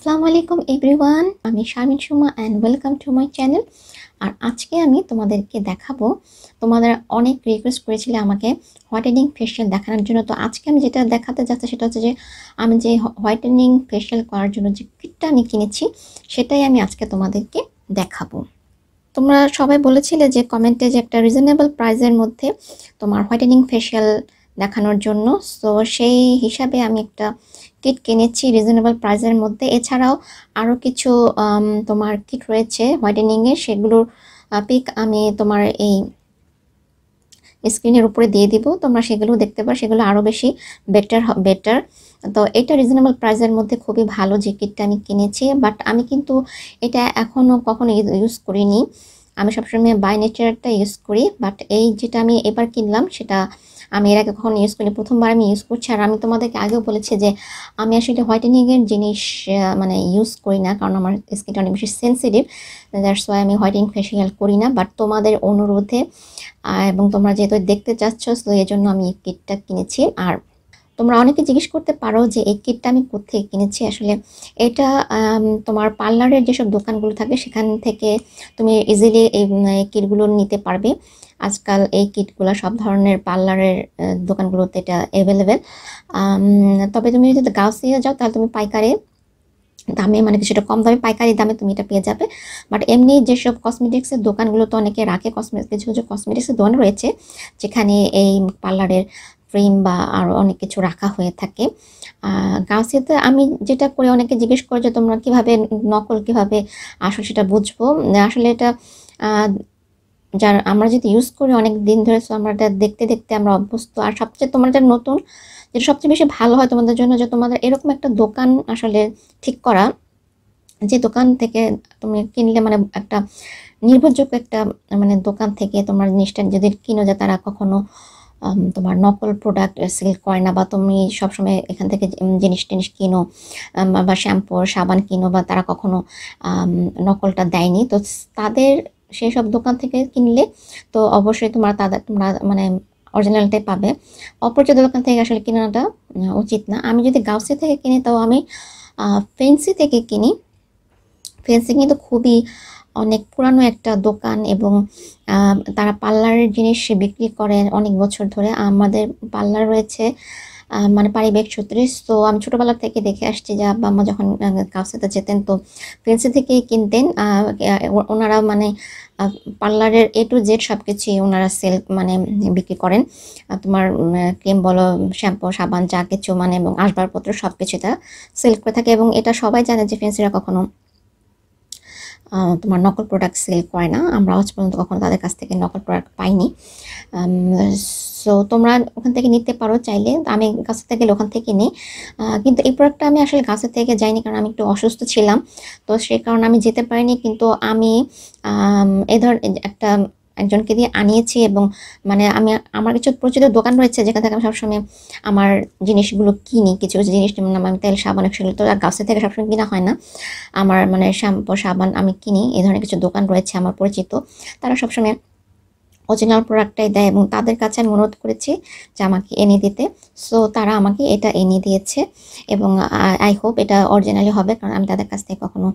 আসসালামু আলাইকুম এভরিওয়ান, আমি Sharmin Suma and welcome to my channel. আর আজকে আমি তোমাদেরকে দেখাবো, তোমাদের অনেক রিকোয়েস্ট করেছিলে আমাকে হোয়াইটেনিং ফেশিয়াল দেখানোর জন্য। তো আজকে আমি যেটা দেখাতে যাচ্ছি সেটা হচ্ছে যে আমি যে হোয়াইটেনিং ফেশিয়াল করার জন্য যে কিটটা আমি কিনেছি সেটাই আমি আজকে তোমাদেরকে দেখাবো। তোমরা সবাই বলেছিলে যে কমেন্টে যে একটা রিজনেবল প্রাইসের মধ্যে তোমার হোয়াইটেনিং ফেশিয়াল দেখানোর জন্য। সো সেই হিসাবে আমি একটা কিট কিনেছি রিজনেবল প্রাইসের মধ্যে। এছাড়াও আরও কিছু তোমার কিট রয়েছে হোয়াইটেনিংয়ের, সেগুলোর পিক আমি তোমার এই স্ক্রিনের উপরে দিয়ে দিব, তোমরা সেগুলো দেখতে পারো। সেগুলো আরও বেশি বেটার। তো এটা রিজনেবল প্রাইসের মধ্যে খুবই ভালো যে কিটটা আমি কিনেছি। বাট আমি কিন্তু এটা এখনও কখনো ইউজ করিনি, আমি সবসময় বাই নেচারটা ইউজ করি। বাট এই যেটা আমি এবার কিনলাম সেটা আমি এর আগে কখনো ইউজ করিনি, প্রথমবার আমি ইউজ করছি। আর আমি তোমাদেরকে আগেও বলেছি যে আমি আসলে হোয়াইটেনিংয়ের জিনিস মানে ইউজ করি না, কারণ আমার স্কিনটা অনেক বেশি সেন্সিটিভ। দ্যাটস ওয়াই আমি হোয়াইটেনিং ফেশিয়াল করি না। বাট তোমাদের অনুরোধে এবং তোমরা যেহেতু দেখতে চাচ্ছ, তো এই জন্য আমি এই কিটটা কিনেছি। আর তোমরা অনেকে জিজ্ঞেস করতে পারো যে এই কিটটা আমি কোথায় কিনেছি। আসলে এটা তোমার পার্লারের যেসব দোকানগুলো থাকে সেখান থেকে তুমি ইজিলি এই কিটগুলো নিতে পারবে। আজকাল এই কিটগুলো সব ধরনের পার্লারের দোকানগুলোতে এটা অ্যাভেলেবেল। তবে তুমি যদি গাউসিয়া যাও তাহলে তুমি পাইকারি দামে, মানে কিছুটা কম দামে পাইকারি দামে তুমি এটা পেয়ে যাবে। বাট এমনি যেসব কসমেটিক্সের দোকানগুলো তো অনেকে রাখে, কিছু কিছু কসমেটিক্সের দোকান রয়েছে যেখানে এই পার্লারের ক্রিম বা আরও অনেক কিছু রাখা হয়ে থাকে। গাউসিয়াতে আমি যেটা করে, অনেকে জিজ্ঞেস করে যে তোমরা কীভাবে নকল কীভাবে আসলে সেটা বুঝবো। আসলে এটা যার আমরা যদি ইউজ করি অনেক দিন ধরে, সো আমরা এটা দেখতে দেখতে আমরা অভ্যস্ত। আর সবচেয়ে তোমাদের নতুন যেটা সবচেয়ে বেশি ভালো হয় তোমাদের জন্য, যে তোমাদের এরকম একটা দোকান আসলে ঠিক করা, যে দোকান থেকে তুমি কিনলে মানে একটা নির্ভরযোগ্য একটা মানে দোকান থেকে তোমার জিনিসটা যদি কিনো, যে তারা কখনো তোমার নকল প্রোডাক্ট সেল করে না, বা তুমি সবসময় এখান থেকে জিনিস টিনিস কিনো বা শ্যাম্পু সাবান কিনো, বা তারা কখনো নকলটা দেয়নি। তো তাদের সেই সব দোকান থেকে কিনলে তো অবশ্যই তোমরা মানে অরিজিনালটাই পাবে। অপরিচিত দোকান থেকে আসলে কেনাটা উচিত না। আমি যদি গাউসি থেকে কিনি তাও আমি ফেন্সি থেকে কিনি। ফেন্সি কিন্তু খুবই অনেক পুরানো একটা দোকান, এবং তারা পার্লারের জিনিস বিক্রি করেন অনেক বছর ধরে। আমাদের পার্লার রয়েছে মানে পারিবারিক সূত্রে। তো আমি ছোটোবেলা থেকে দেখে আসছি যে আব্বা আম্মা যখন কাউসাতে যেতেন তো ফেন্সি থেকেই কিনতেন। ওনারা মানে পার্লারের A to Z সব কিছুই ওনারা সেল মানে বিক্রি করেন। তোমার ক্রিম বলো, শ্যাম্পু সাবান যা কিছু মানে, এবং আসবাবপত্র সব কিছু তারা সেল করে থাকে। এবং এটা সবাই জানে যে ফেন্সিরা কখনো তোমার নকল প্রোডাক্ট সেল করে না। আমরা আজ পর্যন্ত কখনো তাদের কাছ থেকে নকল প্রোডাক্ট পাইনি। সো তোমরা ওখান থেকে নিতে পারো চাইলে। আমি কাছে থেকে গেলে ওখান থেকে নিই। কিন্তু এই প্রোডাক্টটা আমি আসলে কাছে থেকে যাইনি, কারণ আমি একটু অসুস্থ ছিলাম, তো সেই কারণে আমি যেতে পারিনি। কিন্তু আমি এই ধর একটা একজনকে দিয়ে আনিয়েছি, এবং মানে আমার কিছু পরিচিত দোকান রয়েছে যেখান থেকে আমি সবসময় আমার জিনিসগুলো কিনি। কিছু কিছু জিনিস যেমন আমি তেল সাবান সেগুলো তো আর গাছে থেকে সবসময় কিনা হয় না। আমার মানে শ্যাম্পু সাবান আমি কিনি, এই ধরনের কিছু দোকান রয়েছে আমার পরিচিত, তারা সবসময় অরিজিনাল প্রোডাক্টটাই দেয়, এবং তাদের কাছে আমি অনুরোধ করেছি যে আমাকে এনে দিতে। সো তারা আমাকে এটা এনে দিয়েছে, এবং আই হোপ এটা অরিজিনালি হবে, কারণ আমি তাদের কাছ থেকে কখনো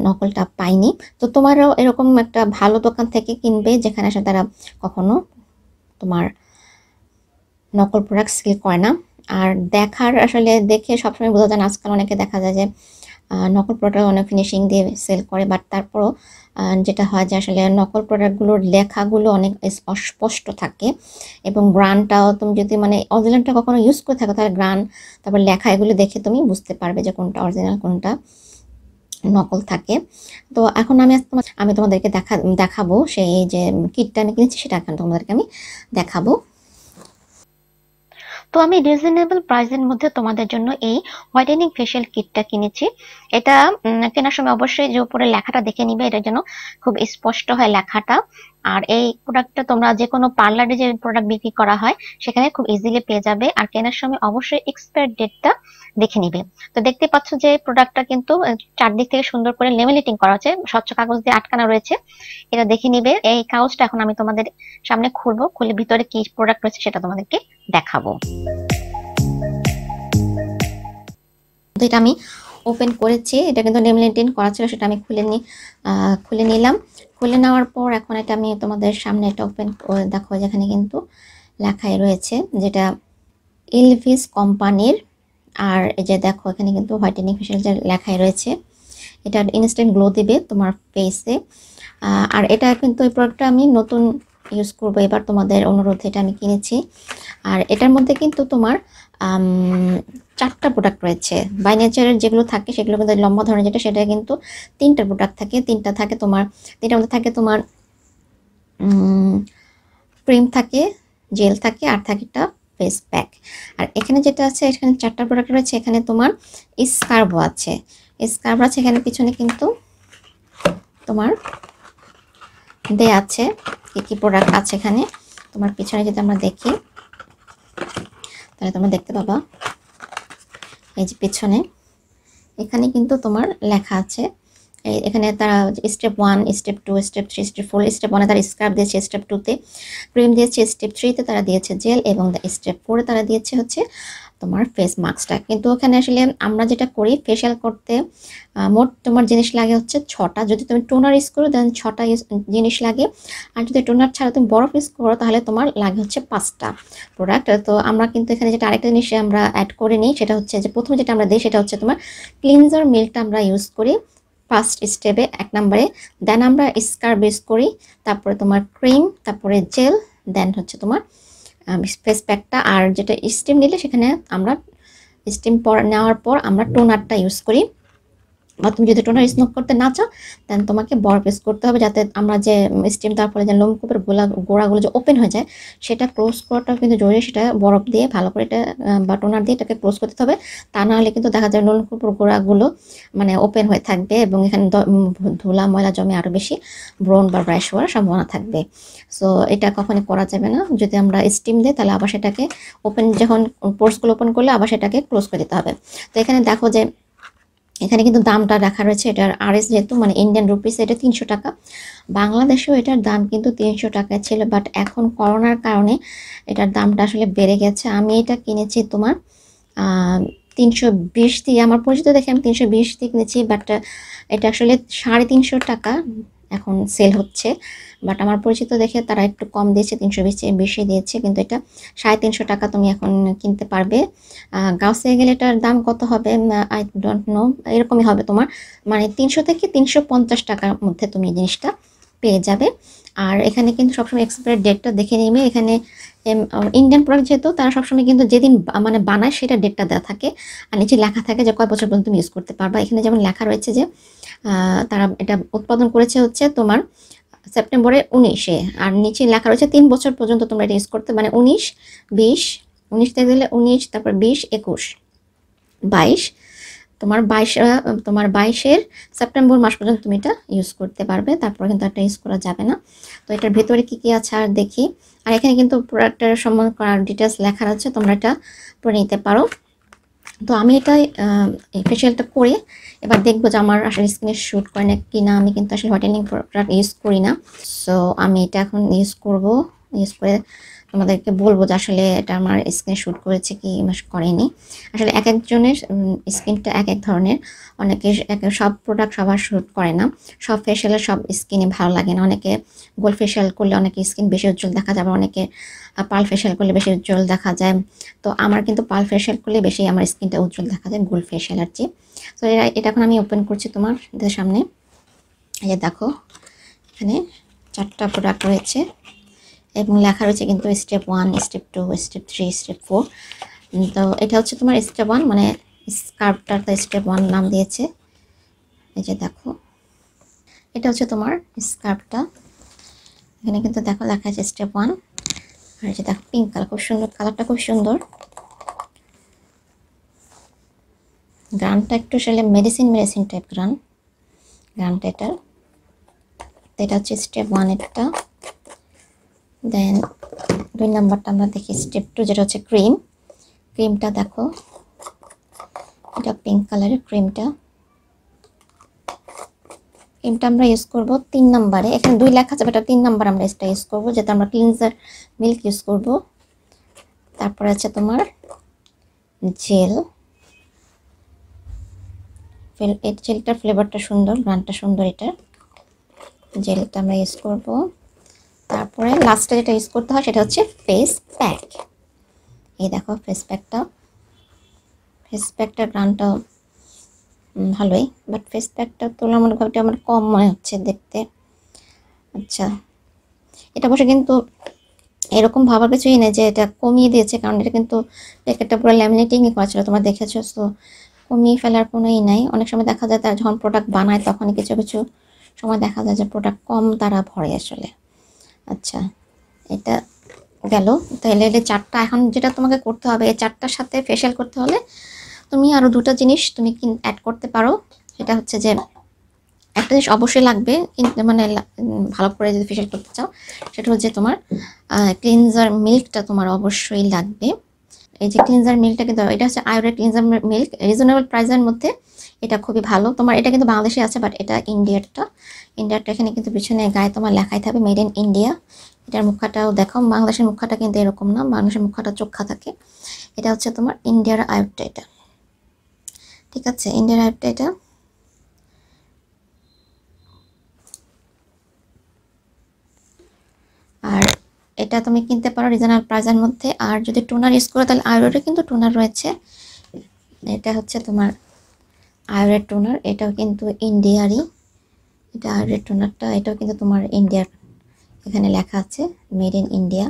নকলটা পাইনি। তো তোমারও এরকম একটা ভালো দোকান থেকে কিনবে যেখানে আসলে তারা কখনো তোমার নকল প্রোডাক্ট সেল করে না। আর দেখার আসলে দেখে সবসময় বোঝা যায় না। আজকাল অনেকে দেখা যায় যে নকল প্রোডাক্ট অনেক ফিনিশিং দিয়ে সেল করে, বাট তারপরও যেটা হয় যে আসলে নকল প্রোডাক্টগুলোর লেখাগুলো অনেক অস্পষ্ট থাকে, এবং গ্রানটাও তুমি যদি মানে অরিজিনালটা কখনো ইউজ করে থাকো তাহলে গ্রান তারপর লেখা এগুলো দেখে তুমি বুঝতে পারবে যে কোনটা অরিজিনাল কোনটা নকল থাকে। তো এখন আমি তোমাদেরকে দেখাবো সেই যে কিটটা আমি কিনেছি, সেটা এখন তোমাদেরকে আমি দেখাবো। তো আমি রিজনেবল প্রাইসের মধ্যে তোমাদের জন্য এই হোয়াইটেনিং ফেশিয়াল কিটটা কিনেছি। এটা কেনার সময় অবশ্যই যে উপরে লেখাটা দেখে নিবে, এটা যেন খুব স্পষ্ট হয় লেখাটা। আর এই প্রোডাক্টটা তোমরা যে কোনো পার্লারে যে প্রোডাক্ট বিক্রি করা হয় সেখানে খুব ইজিলি পেয়ে যাবে। আর কেনার সময় অবশ্যই এক্সপায়ার ডেটটা দেখে নিবে। তো দেখতে পাচ্ছ যে প্রোডাক্টটা কিন্তু চারদিক থেকে সুন্দর করে লেমিনেটিং করা আছে, স্বচ্ছ কাগজ দিয়ে আটকানো রয়েছে। এটা দেখে নিবে। এই কাগজটা এখন আমি তোমাদের সামনে খুলবো, খুলে ভিতরে কি প্রোডাক্ট রয়েছে সেটা তোমাদেরকে দেখাবো। তো এটা আমি ওপেন করেছি। এটা কিন্তু নেম লেনটেন করা ছিল, সেটা আমি খুলে নিলাম। খুলে নেওয়ার পর এখন এটা আমি তোমাদের সামনে এটা ওপেন দেখো, যেখানে কিন্তু লেখাই রয়েছে যেটা ইলভিস কোম্পানির। আর এই যে দেখো এখানে কিন্তু হোয়াইটেনিং ফেশিয়াল জেল লেখাই রয়েছে। এটা ইনস্ট্যান্ট গ্লো দিবে তোমার ফেসে। আর এটা কিন্তু এই প্রোডাক্টটা আমি নতুন ইউজ করবো এবার, তোমাদের অনুরোধে এটা আমি কিনেছি। আর এটার মধ্যে কিন্তু তোমার 4টা প্রোডাক্ট রয়েছে। বাই নেচারের যেগুলো থাকে সেগুলো কিন্তু লম্বা ধরনের যেটা, সেটা কিন্তু 3টা প্রোডাক্ট থাকে। 3টার মধ্যে থাকে তোমার ক্রিম থাকে, জেল থাকে, আর থাকে একটা ফেস প্যাক। আর এখানে যেটা আছে, এখানে 4টা প্রোডাক্ট রয়েছে। এখানে তোমার স্কার্ফও আছে, এখানে পিছনে কিন্তু তোমার দেয়া আছে কি কি প্রোডাক্ট আছে। এখানে তোমার পিছনে যদি আমরা দেখি তাহলে তোমরা দেখতে পাবা, এই যে পিছনে এখানে কিন্তু তোমার লেখা আছে। এখানে তারা step 1, step 2, step 3, step 4, step 1 তারা স্কার্ফ দিয়েছে, স্টেপ 2 ক্রিম দিয়েছে, স্টেপ 3 তারা দিয়েছে জেল, এবং স্টেপ 4 তারা দিয়েছে হচ্ছে তোমার ফেস মাস্কটা। কিন্তু ওখানে আসলে আমরা যেটা করি ফেশিয়াল করতে মোট তোমার জিনিস লাগে হচ্ছে 6টা। যদি তুমি টোনার ইউজ করো দেন 6টা জিনিস লাগে। আর যদি টোনার ছাড়া তুমি বরফ ইউজ করো তাহলে তোমার লাগে হচ্ছে 5টা প্রোডাক্ট। তো আমরা কিন্তু এখানে যেটা আরেকটা জিনিস আমরা অ্যাড করে নিই, সেটা হচ্ছে যে প্রথমে যেটা আমরা দিই সেটা হচ্ছে তোমার ক্লিনজার মিল্কটা আমরা ইউজ করি ফার্স্ট স্টেপে 1 নম্বরে। দেন আমরা স্কার্ফ ইউজ করি, তারপরে তোমার ক্রিম, তারপরে জেল, দেন হচ্ছে তোমার ফেস প্যাকটা। আর যেটা স্টিম নিলে সেখানে আমরা স্টিম নেওয়ার পর আমরা টোনারটা ইউজ করি। বা তুমি যদি টোনার ইউজ করতে না চাও দেন তোমাকে বরফ ইউজ করতে হবে, যাতে আমরা যে স্টিম তার ফলে যে লোমকূপের গোড়াগুলো যে ওপেন হয়ে যায় সেটা ক্লোজ করাটাও কিন্তু জরুরি। সেটা বরফ দিয়ে ভালো করে এটা বা টোনার দিয়ে এটাকে ক্লোজ করতে হবে। তা না হলে কিন্তু দেখা যায় লোমকূপের গোড়াগুলো মানে ওপেন হয়ে থাকবে এবং এখানে ধুলা ময়লা জমে আরও বেশি ব্রন বা ব্রাশ হওয়ার সম্ভাবনা থাকবে। সো এটা কখনই করা যাবে না। যদি আমরা স্টিম দিই তাহলে আবার সেটাকে যখন পোর্সগুলো ওপেন করলে আবার সেটাকে ক্লোজ করে দিতে হবে। তো এখানে দেখো যে এখানে কিন্তু দামটা রাখা রয়েছে, এটার আরএস যেহেতু মানে ইন্ডিয়ান রুপিস, এটা 300 টাকা। বাংলাদেশেও এটার দাম কিন্তু 300 টাকা ছিল, বাট এখন করোনার কারণে এটার দামটা আসলে বেড়ে গেছে। আমি এটা কিনেছি তোমার 320 দিয়ে, আমার পরিচিত দেখে আমি 320 দিয়ে কিনেছি, বাট এটা আসলে 350 টাকা এখন সেল হচ্ছে। বাট আমার পরিচিত দেখে তারা একটু কম দিয়েছে, 320 বেশি দিয়েছে, কিন্তু এটা 350 টাকা তুমি এখন কিনতে পারবে। গাউসে গেলে এটার দাম কত হবে আই ডোন্ট নো, এরকমই হবে তোমার মানে 300 থেকে 350 টাকার মধ্যে তুমি জিনিসটা পেয়ে যাবে। আর এখানে কিন্তু সবসময় এক্সপায়ার ডেটটা দেখে নিবে। এখানে ইন্ডিয়ান প্রোডাক্ট যেহেতু তারা সবসময় কিন্তু যেদিন মানে বানায় সেটা ডেটটা দেওয়া থাকে, আর নিচে লেখা থাকে যে কয় বছর পর্যন্ত তুমি ইউজ করতে পারবা। এখানে যেমন লেখা রয়েছে যে তারা এটা উৎপাদন করেছে হচ্ছে তোমার সেপ্টেম্বরের 19-এ, আর নিচে লেখা রয়েছে 3 বছর পর্যন্ত তোমরা এটা ইউজ করতে, মানে 19, 20, 19 থেকে দিলে 19, তারপর 20, 21, 22, তোমার 22-এর সেপ্টেম্বর মাস পর্যন্ত তুমি এটা ইউজ করতে পারবে, তারপর কিন্তু এটা ইউজ করা যাবে না। তো এটার ভেতরে কি কি আছে আর দেখি। আর এখানে কিন্তু প্রোডাক্টের সম্বন্ধে ডিটেলস লেখা আছে, তোমরা এটা পড়ে নিতে পারো। তো আমি এটাই ফেশিয়ালটা করে এবার দেখবো যে আমার আসলে স্কিনে শ্যুট করে না কি না। আমি কিন্তু আসলে হোয়াইটেনিং প্রোডাক্ট ইউজ করি না, সো আমি এটা এখন ইউজ করে তোমাদেরকে বলবো যে আসলে এটা আমার স্কিনে শ্যুট করেছে কি করেনি। আসলে এক একজনের স্কিনটা এক এক ধরনের, অনেকে সব প্রোডাক্ট সবার শ্যুট করে না, সব ফেশিয়ালের সব স্কিনে ভালো লাগে না। অনেকে গোল্ড ফেশিয়াল করলে অনেকে স্কিন বেশি উজ্জ্বল দেখা যায়, অনেকে পার্ল ফেশিয়াল করলে বেশি উজ্জ্বল দেখা যায়। তো আমার কিন্তু পার্ল ফেশিয়াল করলে বেশি আমার স্কিনটা উজ্জ্বল দেখা যায় গোল্ড ফেশিয়ালের চেয়ে। তো এটা এখন আমি ওপেন করছি তোমাদের সামনে। এই যে দেখো এখানে 4টা প্রোডাক্ট রয়েছে এবং লেখা রয়েছে কিন্তু স্টেপ 1, স্টেপ 2, স্টেপ 3, স্টেপ 4। তো এটা হচ্ছে তোমার স্টেপ 1, মানে স্কার্ফটার তো স্টেপ 1 নাম দিয়েছে। এই যে দেখো এটা হচ্ছে তোমার স্কার্ফটা, এখানে কিন্তু দেখো লেখা আছে স্টেপ 1। আর এই যে দেখো পিঙ্ক কালার, খুব সুন্দর কালারটা, খুব সুন্দর। গ্রানটা একটু আসলে মেডিসিন টাইপ গ্রানটা এটার। এটা হচ্ছে স্টেপ 1 এটা। দেন 2 নাম্বারটা আমরা দেখি স্টেপ 2, যেটা হচ্ছে ক্রিমটা দেখো, এটা পিঙ্ক কালারের ক্রিমটা আমরা ইউজ করব 3 নাম্বারে। এখানে 2 লেখা আছে, এটা 3 নাম্বার আমরা এটা ইউজ করব, যেটা আমরা ক্লিনজার মিল্ক ইউজ করব। তারপরে আছে তোমার জেল, এই জেলটার ফ্লেভারটা সুন্দর, গ্রানটা সুন্দর। এটা জেলটা আমরা ইউজ করব। তারপরে লাস্টে যেটা ইউজ করতে হয় সেটা হচ্ছে ফেস প্যাক। এই দেখো ফেস প্যাকটার গ্রানটা ভালোই, বাট ফেস প্যাকটা তুলনামূলকভাবে আমার কম মনে হচ্ছে দেখতে। আচ্ছা, এটা বসে কিন্তু এরকম ভাবার কিছুই নেই যে এটা কমিয়ে দিয়েছে, কারণ এটা কিন্তু প্যাকেটটা পুরো ল্যামিনেটিংই করা ছিল, তোমরা দেখেছো। তো কমিয়ে ফেলার কোনোই নাই। অনেক সময় দেখা যায় তারা যখন প্রোডাক্ট বানায় তখনই কিছু কিছু সময় দেখা যায় যে প্রোডাক্ট কম তারা ভরে আসলে। আচ্ছা, এটা গেল। তাহলে এই 4টা এখন যেটা তোমাকে করতে হবে, এই 4টার সাথে ফেশিয়াল করতে হলে তুমি আরও 2টা জিনিস তুমি অ্যাড করতে পারো। সেটা হচ্ছে যে একটা জিনিস অবশ্যই লাগবে, কিন্তু মানে ভালো করে যদি ফেশিয়াল করতে চাও, সেটা হচ্ছে তোমার ক্লিনজার মিল্কটা তোমার অবশ্যই লাগবে। এই যে ক্লিনজার মিল্কটা কিন্তু এটা হচ্ছে আয়োরের ক্লিনজার মিল্ক, রিজনেবল প্রাইসের মধ্যে এটা খুবই ভালো। তোমার এটা কিন্তু বাংলাদেশে আছে, বাট এটা ইন্ডিয়ারটা এখানে কিন্তু পিছনে গায়ে তোমার লেখাই থাকবে মেড ইন ইন্ডিয়া। এটার মুখাটাও দেখো, বাংলাদেশের মুখাটা কিন্তু এরকম না, বাংলাদেশের মুখাটা চোখা থাকে। এটা হচ্ছে তোমার ইন্ডিয়ার আয়োরটা এটা, ঠিক আছে, ইন্ডিয়ার আয়োরটা এটা। আর এটা তুমি কিনতে পারো রিজনেবল প্রাইসের মধ্যে। আর যদি টোনার ইউজ করো তাহলে আয়োরের কিন্তু টোনার রয়েছে। এটা হচ্ছে তোমার আয়োরের টোনার, এটাও কিন্তু ইন্ডিয়ারই। এটা আয়োরের টোনারটা, এটাও কিন্তু তোমার ইন্ডিয়ার, এখানে লেখা আছে মেড ইন ইন্ডিয়া।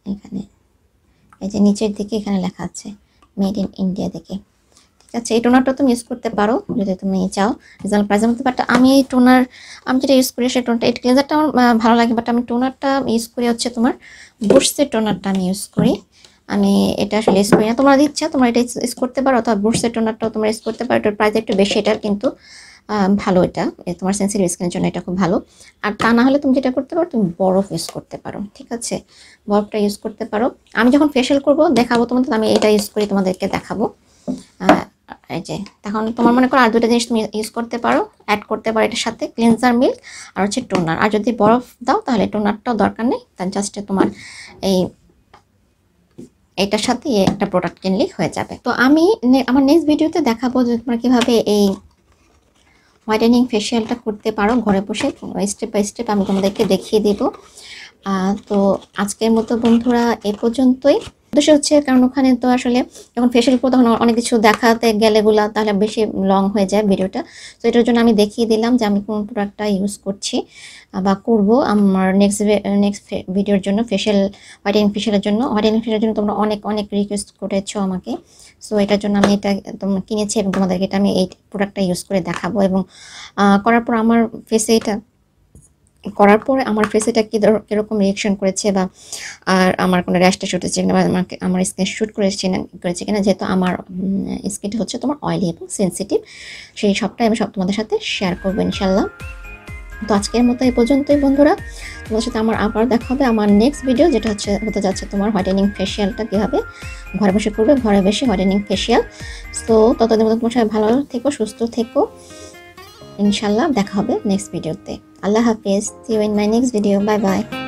এখানে এই যে নিচের দিকে এখানে লেখা আছে মেড ইন ইন্ডিয়া দেখে, ঠিক আছে। এই টোনারটা তুমি ইউজ করতে পারো যদি তুমি চাও রিজনেবল প্রাইসের মধ্যে। বাট আমি আমি যেটা ইউজ করি সেই টোনারটা, এই ক্লিনজারটা আমার ভালো লাগে, বাট আমি টোনারটা ইউজ করি হচ্ছে তোমার বুস্টের টোনারটা আমি ইউজ করি। আমি এটা আসলে ইউজ করি না, তোমরা ইচ্ছা তোমরা এটা ইউজ করতে পারো, অথবা বুস্টের টোনারটাও তোমরা ইউজ করতে পারো। এটার প্রাইস একটু বেশি, এটার কিন্তু ভালো। এটা তোমার সেন্সিটিভ স্কিনের জন্য এটা খুব ভালো। আর তা না হলে তুমি যেটা করতে পারো, তুমি বরফ ইউজ করতে পারো, ঠিক আছে, বরফটা ইউজ করতে পারো। আমি যখন ফেশিয়াল করব দেখাবো তোমাদের, আমি এটা ইউজ করি তোমাদেরকে দেখাবো। এই যে তখন তোমার মনে করো আর 2টা জিনিস তুমি ইউজ করতে পারো, অ্যাড করতে পারো এটার সাথে, ক্লিনজার মিল্ক আর হচ্ছে টোনার। আর যদি বরফ দাও তাহলে টোনারটাও দরকার নেই, তার জাস্ট তোমার এইটার সাথে একটা প্রোডাক্ট কিনলেই হয়ে যাবে। তো আমি আমার নেক্সট ভিডিওতে দেখাবো যে তোমরা কীভাবে এই হোয়াইটেনিং ফেশিয়ালটা করতে পারো ঘরে বসে, স্টেপ বাই স্টেপ আমি তোমাদেরকে দেখিয়ে দেব। তো আজকের মতো বন্ধুরা এ পর্যন্তই। উদ্দেশ্য হচ্ছে কারণ ওখানে তো আসলে যখন ফেশিয়াল করবো তখন অনেক কিছু দেখাতে গেলে গুলা তাহলে বেশি লং হয়ে যায় ভিডিওটা। তো এটার জন্য আমি দেখিয়ে দিলাম যে আমি কোন প্রোডাক্টটা ইউজ করছি বা করব আমার নেক্সট ভিডিওর জন্য, হোয়াইটেনিং ফেশিয়ালের জন্য তোমরা অনেক রিকোয়েস্ট করেছো আমাকে। সো এটার জন্য আমি এটা কিনেছি এবং তোমাদেরকে এটা আমি এই প্রোডাক্টটা ইউজ করে দেখাবো। এবং করার পর আমার ফেসে এটা কীরকম রিয়াকশন করেছে, বা আর আমার কোনো র্যাশ ট্যাশ উঠেছে কিনা, বা আমার স্কিন শ্যুট করেছে কিনা, যেহেতু আমার স্কিনটা হচ্ছে তোমার অয়েলি এবং সেন্সিটিভ, সেই সবটাই আমি তোমাদের সাথে শেয়ার করবো ইনশাল্লাহ। তো আজকের মতো এই পর্যন্তই বন্ধুরা, তোমাদের সাথে আমার আবার দেখা হবে আমার নেক্সট ভিডিও, যেটা হতে যাচ্ছে তোমার হোয়াইটেনিং ফেশিয়ালটা কীভাবে ঘরে বসে করবে, ঘরে বসে হোয়াইটেনিং ফেশিয়াল। তো ততদিন মতো তোমার সবাই ভালো থেকো, সুস্থ থেকো, ইনশাল্লাহ দেখা হবে নেক্সট ভিডিওতে। আল্লাহ হাফিজ, see you in my next video, bye by.